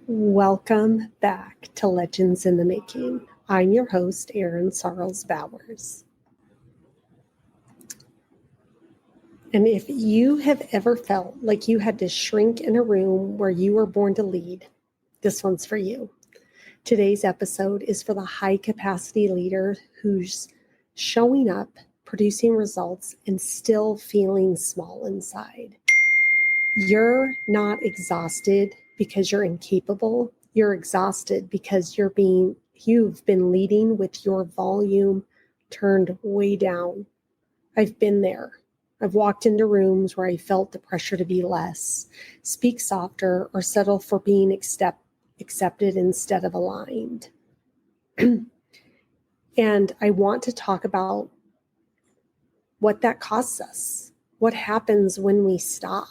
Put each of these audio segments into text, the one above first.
Welcome back to Legends in the Making. I'm your host, Erin Sarles Bowers. And if you have ever felt like you had to shrink in a room where you were born to lead, this one's for you. Today's episode is for the high capacity leader who's showing up, producing results, and still feeling small inside. You're not exhausted because you're incapable. You're exhausted because you've been leading with your volume turned way down. I've been there. I've walked into rooms where I felt the pressure to be less, speak softer, or settle for being accepted instead of aligned. And I want to talk about what that costs us. What happens when we stop?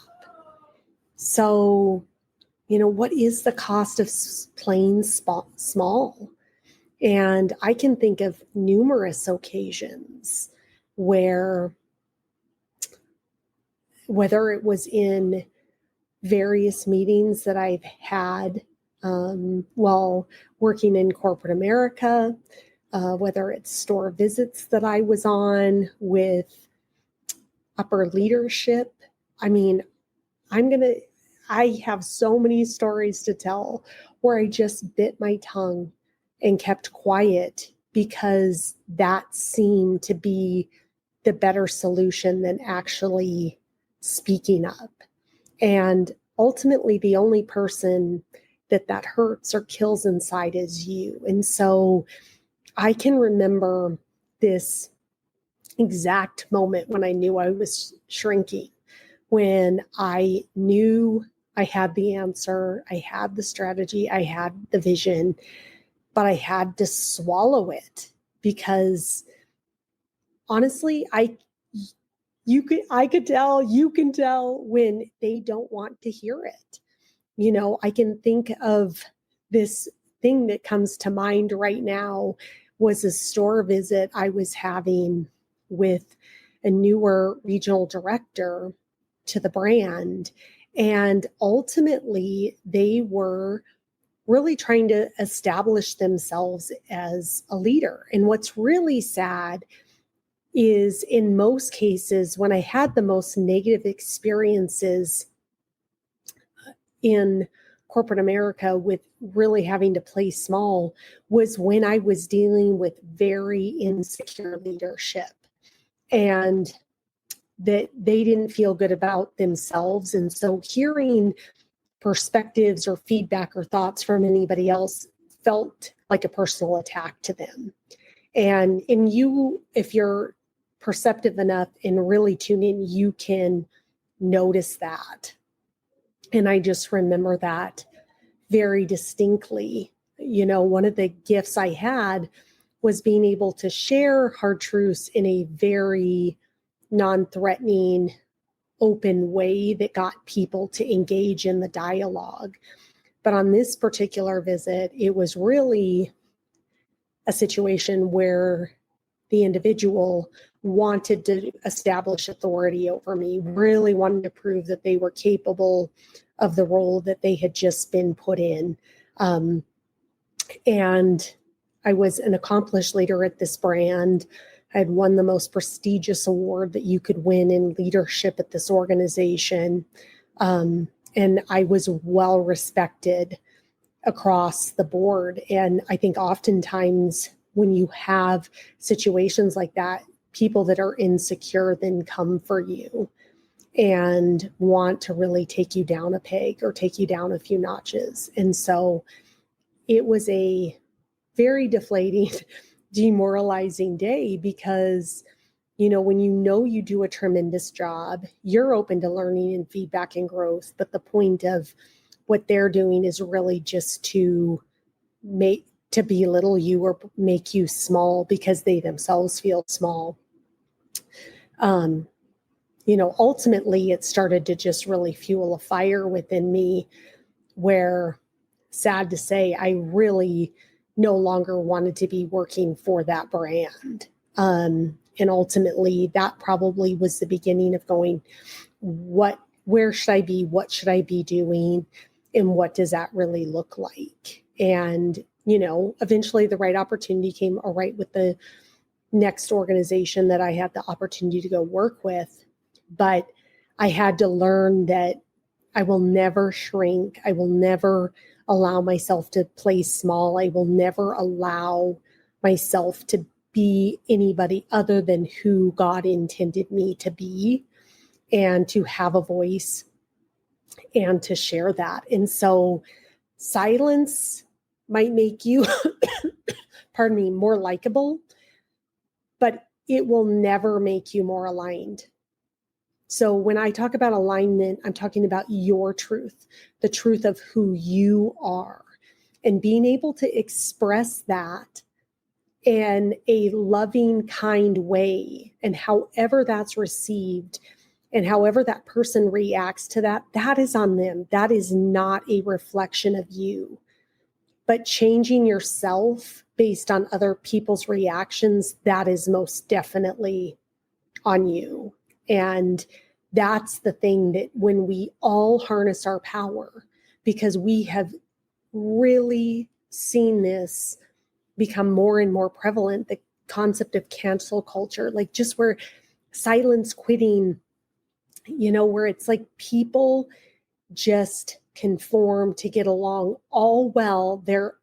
So, what is the cost of playing small? And I can think of numerous occasions where, whether it was in various meetings that I've had while working in corporate America, whether it's store visits that I was on with upper leadership. I have so many stories to tell where I just bit my tongue and kept quiet because that seemed to be the better solution than actually speaking up. And ultimately, the only person that hurts or kills inside is you. And so I can remember this exact moment when I knew I was shrinking, when I knew I had the answer, I had the strategy, I had the vision, but I had to swallow it because honestly, you can tell when they don't want to hear it. I can think of this thing that comes to mind right now was a store visit I was having with a newer regional director to the brand. And ultimately, they were really trying to establish themselves as a leader. And what's really sad is in most cases, when I had the most negative experiences in corporate America with really having to play small, was when I was dealing with very insecure leadership and that they didn't feel good about themselves. And so hearing perspectives or feedback or thoughts from anybody else felt like a personal attack to them. And if you're perceptive enough and really tune in, you can notice that. And I just remember that very distinctly. One of the gifts I had was being able to share hard truths in a very non-threatening, open way that got people to engage in the dialogue. But on this particular visit, it was really a situation where the individual wanted to establish authority over me, really wanted to prove that they were capable of the role that they had just been put in. And I was an accomplished leader at this brand. I had won the most prestigious award that you could win in leadership at this organization. And I was well respected across the board. And I think oftentimes when you have situations like that, people that are insecure then come for you and want to really take you down a peg or take you down a few notches. And so it was a very deflating, demoralizing day because, when you do a tremendous job, you're open to learning and feedback and growth. But the point of what they're doing is really just to belittle you or make you small because they themselves feel small. Ultimately it started to just really fuel a fire within me where, sad to say, I really no longer wanted to be working for that brand. And ultimately that probably was the beginning of going, where should I be? What should I be doing? And what does that really look like? And, eventually the right opportunity came all right with the next organization that I had the opportunity to go work with. But I had to learn that I will never shrink. I will never allow myself to play small. I will never allow myself to be anybody other than who God intended me to be, and to have a voice and to share that. And so silence might make you, pardon me, more likable, but it will never make you more aligned. So when I talk about alignment, I'm talking about your truth, the truth of who you are, and being able to express that in a loving, kind way. And however that's received and however that person reacts to that, that is on them. That is not a reflection of you. But changing yourself based on other people's reactions, that is most definitely on you. And that's the thing that when we all harness our power, because we have really seen this become more and more prevalent, the concept of cancel culture, like just where silence quitting, where it's like people just conform to get along, all well they're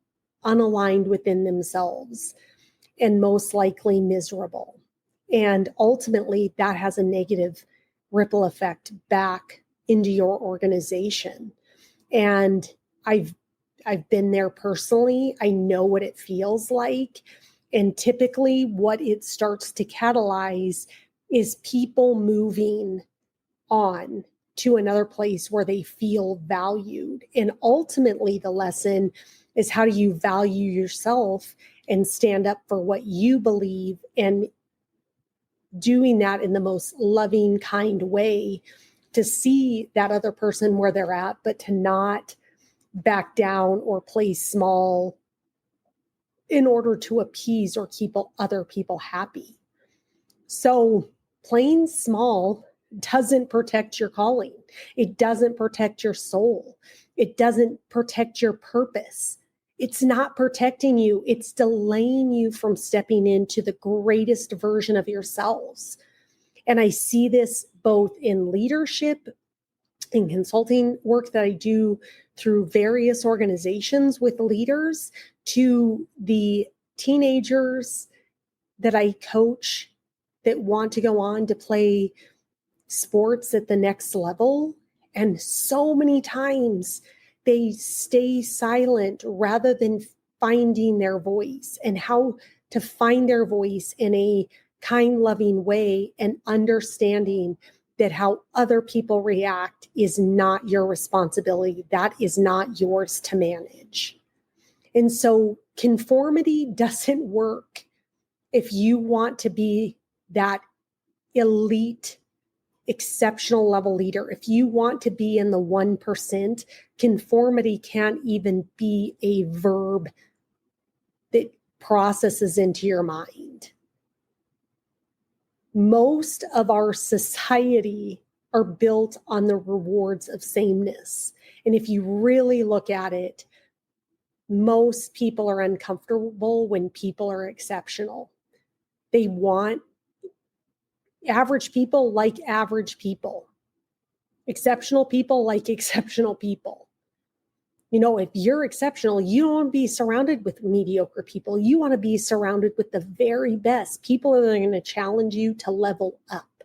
unaligned within themselves and most likely miserable. And ultimately that has a negative ripple effect back into your organization. And I've been there personally. I know what it feels like. And typically what it starts to catalyze is people moving on to another place where they feel valued. And ultimately the lesson is, how do you value yourself and stand up for what you believe, and doing that in the most loving, kind way to see that other person where they're at, but to not back down or play small in order to appease or keep other people happy. So playing small doesn't protect your calling. It doesn't protect your soul. It doesn't protect your purpose. It's not protecting you. It's delaying you from stepping into the greatest version of yourselves. And I see this both in leadership, in consulting work that I do through various organizations with leaders, to the teenagers that I coach that want to go on to play sports at the next level. And so many times they stay silent rather than finding their voice, and how to find their voice in a kind, loving way, and understanding that how other people react is not your responsibility. That is not yours to manage. And so conformity doesn't work if you want to be that elite, exceptional level leader. If you want to be in the 1%, conformity can't even be a verb that processes into your mind. Most of our society are built on the rewards of sameness. And if you really look at it, most people are uncomfortable when people are exceptional. They want average people like average people. Exceptional people like exceptional people. If you're exceptional, you don't want to be surrounded with mediocre people. You want to be surrounded with the very best people that are going to challenge you to level up.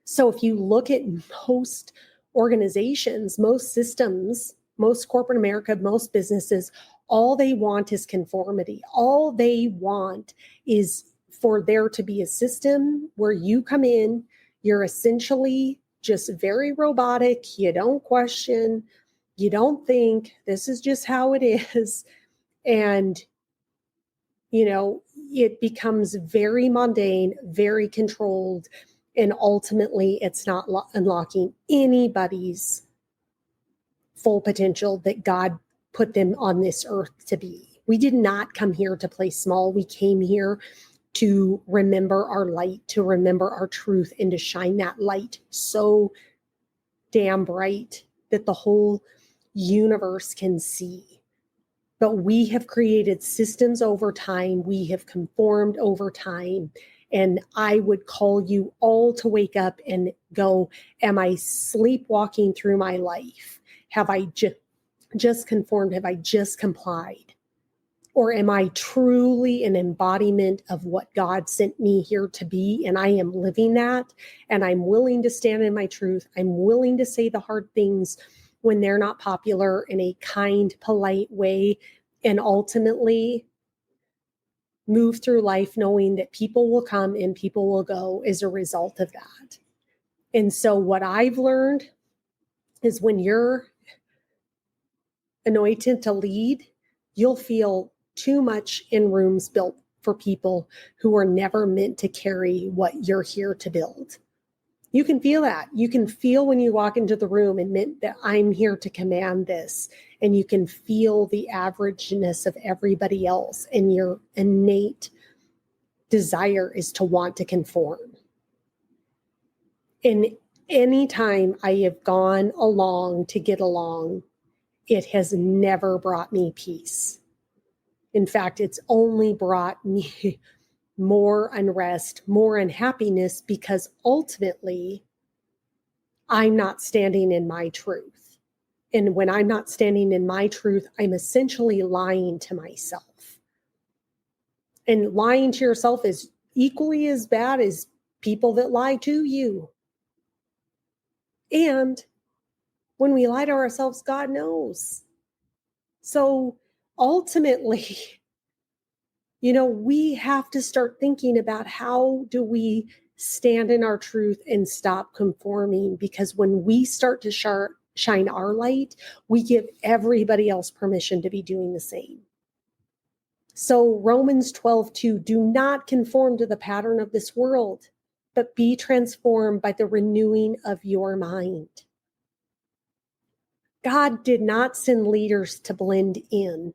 So if you look at most organizations, most systems, most corporate America, most businesses, all they want is conformity. All they want is for there to be a system where you come in, you're essentially just very robotic. You don't question, you don't think, this is just how it is. And, it becomes very mundane, very controlled, and ultimately it's not unlocking anybody's full potential that God put them on this earth to be. We did not come here to play small. We came here to remember our light, to remember our truth, and to shine that light so damn bright that the whole universe can see. But we have created systems over time. We have conformed over time. And I would call you all to wake up and go, am I sleepwalking through my life? Have I just conformed? Have I just complied? Or am I truly an embodiment of what God sent me here to be? And I am living that. And I'm willing to stand in my truth. I'm willing to say the hard things when they're not popular in a kind, polite way. And ultimately move through life knowing that people will come and people will go as a result of that. And so what I've learned is when you're anointed to lead, you'll feel too much in rooms built for people who are never meant to carry what you're here to build. You can feel that. You can feel when you walk into the room and admit that I'm here to command this. And you can feel the averageness of everybody else. And your innate desire is to want to conform. And anytime I have gone along to get along, it has never brought me peace. In fact, it's only brought me more unrest, more unhappiness, because ultimately I'm not standing in my truth. And when I'm not standing in my truth, I'm essentially lying to myself. And lying to yourself is equally as bad as people that lie to you. And when we lie to ourselves, God knows. So ultimately, we have to start thinking about how do we stand in our truth and stop conforming, because when we start to shine our light, we give everybody else permission to be doing the same. So Romans 12:2, do not conform to the pattern of this world, but be transformed by the renewing of your mind. God did not send leaders to blend in.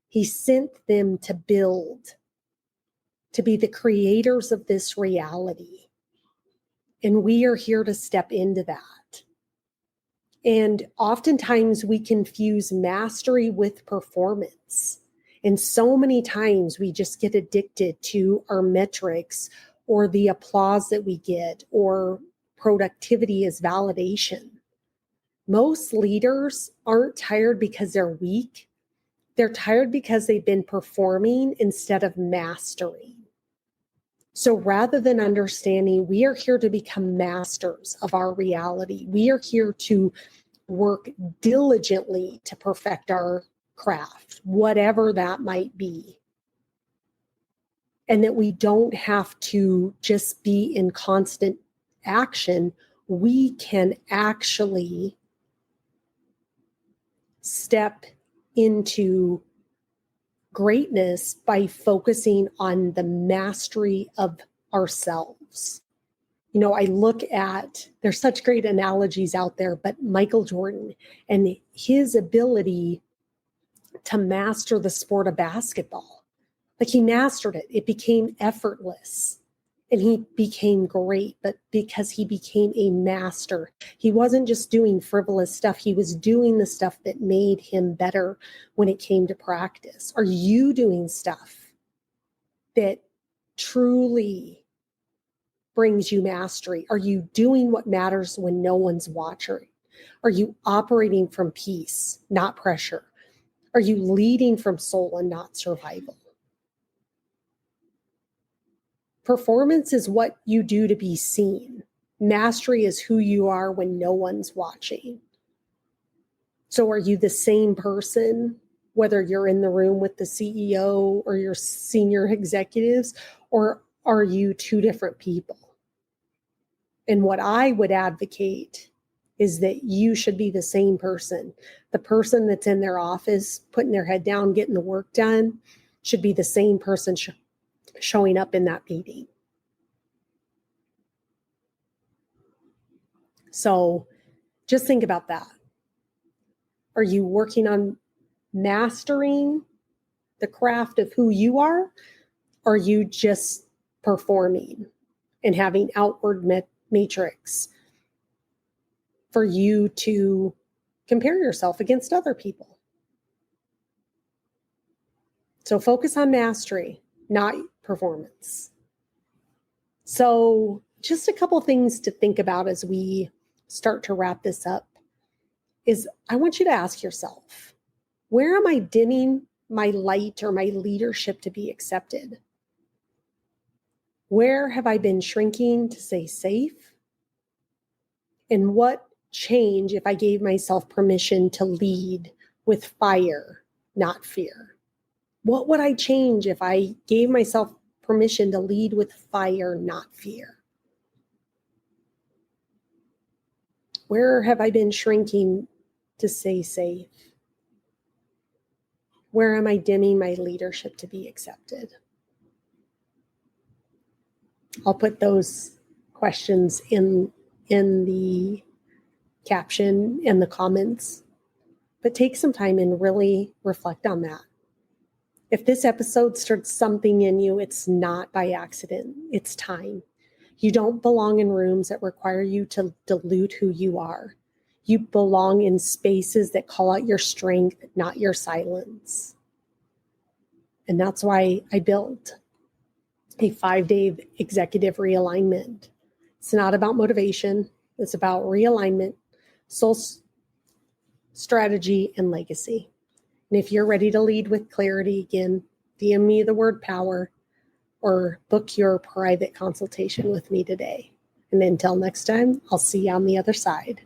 He sent them to build, to be the creators of this reality. And we are here to step into that. And oftentimes we confuse mastery with performance. And so many times we just get addicted to our metrics or the applause that we get or productivity as validation. Most leaders aren't tired because they're weak. They're tired because they've been performing instead of mastering. So rather than understanding, we are here to become masters of our reality. We are here to work diligently to perfect our craft, whatever that might be. And that we don't have to just be in constant action. We can actually step into greatness by focusing on the mastery of ourselves. I look at, there's such great analogies out there, but Michael Jordan and his ability to master the sport of basketball, like he mastered it. It became effortless and he became great, but because he became a master, he wasn't just doing frivolous stuff. He was doing the stuff that made him better when it came to practice. Are you doing stuff that truly brings you mastery? Are you doing what matters when no one's watching? Are you operating from peace, not pressure? Are you leading from soul and not survival? Performance is what you do to be seen. Mastery is who you are when no one's watching. So are you the same person, whether you're in the room with the CEO or your senior executives, or are you two different people? And what I would advocate is that you should be the same person. The person that's in their office, putting their head down, getting the work done, should be the same person showing up in that meeting. So just think about that. Are you working on mastering the craft of who you are? Or are you just performing and having outward matrix for you to compare yourself against other people. So focus on mastery, not performance. So just a couple things to think about as we start to wrap this up is I want you to ask yourself, where am I dimming my light or my leadership to be accepted? Where have I been shrinking to stay safe? And what change if I gave myself permission to lead with fire, not fear? What would I change if I gave myself permission to lead with fire, not fear? Where have I been shrinking to stay safe? Where am I dimming my leadership to be accepted? I'll put those questions in the caption and the comments, but take some time and really reflect on that. If this episode starts something in you, it's not by accident. It's time. You don't belong in rooms that require you to dilute who you are. You belong in spaces that call out your strength, not your silence. And that's why I built a 5-day executive realignment. It's not about motivation. It's about realignment, soul strategy, and legacy. And if you're ready to lead with clarity, again, DM me the word power or book your private consultation with me today. And until next time, I'll see you on the other side.